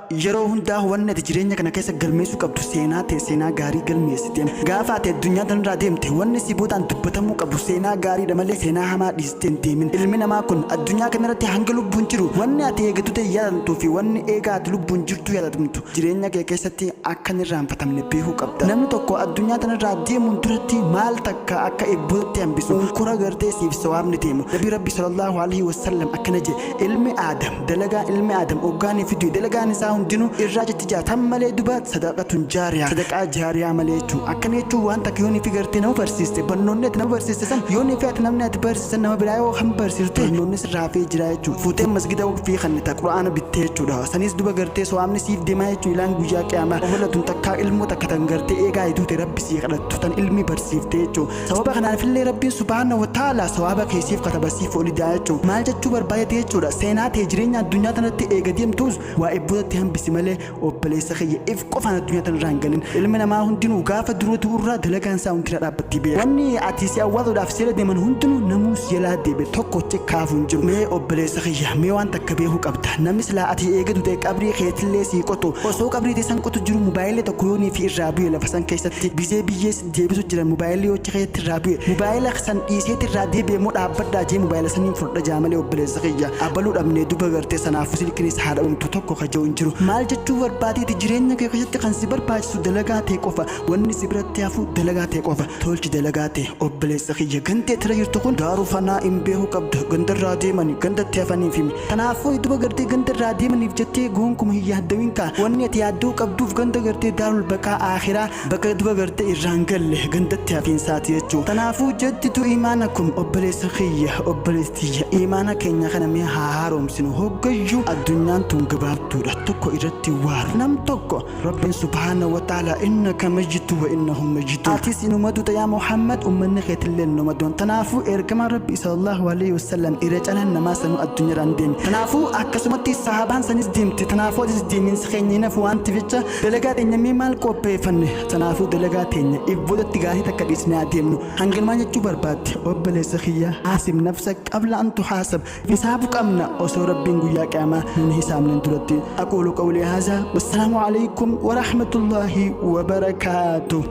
yeroo hundaa wanni jireenya kana keessa galmeessuu qabdu seenaa ta'e seenaa gaarii galmeessite gaafa ati addunyaa tanarraa deemte wanni si boodaan dubbatamuu qabu seenaa gaariidha malee seenaa hamaa dhiistee hin deemin. Ilmi namaa kun addunyaa kanarratti hanga lubbuun jiru wanni ati eegatu ta'e yaadatamtuu fi wanni eegaa ati lubbuun jirtu yaadatamtu jireenya kee keessatti akka hin irraanfatamne beekuu qabda. Namni tokko addunyaa tanarraa deemuun duratti maal takka akka eebbootatti hambisu unkura gartee siif sawaabni deemu. Nabii Rabbi sallallahu alaihi wasallam akkana jedhe ilmi Aadam dalagaa ilmi Aadam oggaanii fiduu dalagaan isaa hundinuu irraa jetti jaatan malee duba sadaqatun jaariyaa sadaqaa jaariyaa malee jechuu akkana jechuu waan takka yoonii fi gartee nama barsiiste barnoonni ati nama barsiiste san yoonii fi ati namni ati barsiisan nama biraa yoo kan barsiiste barnoonni sirraa fi jira jechuu fuutee masgida fi kannita quraana bittee jechuudha sanis duba gartee sawaabni siif deemaa jechuu ilaan guyyaa qiyaamaa obolatun takkaa ilmoo takka tan gartee eegaa iduute rabbi sii kadhattu tan ilmi barsiifte jechuu sababa kanaafillee rabbiin subhaanahu wa ta'aala sawaaba keessiif katabasiif olidaa jechuu maal jechuu barbaadate jechuudha seenaa ta'e jireenya addunyaa tanatti eega deemtuus waa eebbootatti hambisi malee obboleessa kiyya if qofaan addunyaa tanarraa hin galin ilmi namaa hundinuu gaafa durooti irraa dalagaan isaa hundina dhaabbatti beeka wanni ati si awwaaluudhaaf seera deeman hundinuu namuu si jalaa deebe tokkochi kaafu hin jiru mee obboleessa kiyya mee waan takka beekuu qabda namni silaa ati eegatu ta'e qabrii keetillee sii qotu osoo qabrii teessan qotu jiru mobaayilii tokko yoonii fi irraa bu'e lafa san keessatti bisee biyyees deebisu jira mobaayilii yoo keetti irraa bu'e mobaayila san dhiiseetti irraa deebi'e moo dhaabbaddaa jee mobaayila saniin fudhadha jaamalee obboleessa kiyya abaluu dhabnee duba gartee sanaafuu silkinis haadha umtu tokko kaja'u hin jiru maal jechuu barbaadeeti jireenya kee keessatti kan si barbaachisu dalagaa ta'e qofa wanni si biratti hafu dalagaa ta'e qofa tolchi dalagaa ta'e obboleessa kiyya gantee tira jirtu kun daaruu fanaa hin beekuu qabdu gandarraa deemanii gandatti hafaniif himi kanaafuu duba gartee gandarraa deemaniif jettee goonkuma hin yaaddawiin kaa wanni ati yaadduu qabduuf ganda gartee daarul baqaa akhiraa bakka duba gartee irraan galle gandatti hafiinsaati jechuu kanaafuu jettitu imaana kun obboleessa kiyya obboleessitiyya imaana keenya kana mee haa haaromsinu hoggayyuu addunyaan tun gabaabduudha tokko irratti waaru nam tokko rabbiin subhaanahu wa ta'ala innaka majjitu wa innahum majjitun atis inumadu yaa Muhammad ummanni keetillee numadoon tanaafuu ergamaan rabbi sallallahu alaihi wasallam irra calan namaa sanuu addunyaaraan deemi tanaafuu akkasumatti sahabaan sanis deemte tanaafuu atis deemiinsi keenya nafu wanti ficha dalagaa teenya mee maal qopheeffanne tanaafuu dalagaa teenya ibboodatti gaarii takka dhiisnee adeemnu hangalmaan jechuu barbaadde obboleessa kiyya haasib nafsa qabla an tuhaasab hisaabu qabna osoo rabbiin guyyaa qiyaamaa nun hisaabnen duratti aqulu qawli haazaa wassalaamu alaykum wa rahmatullahi wa barakaatuh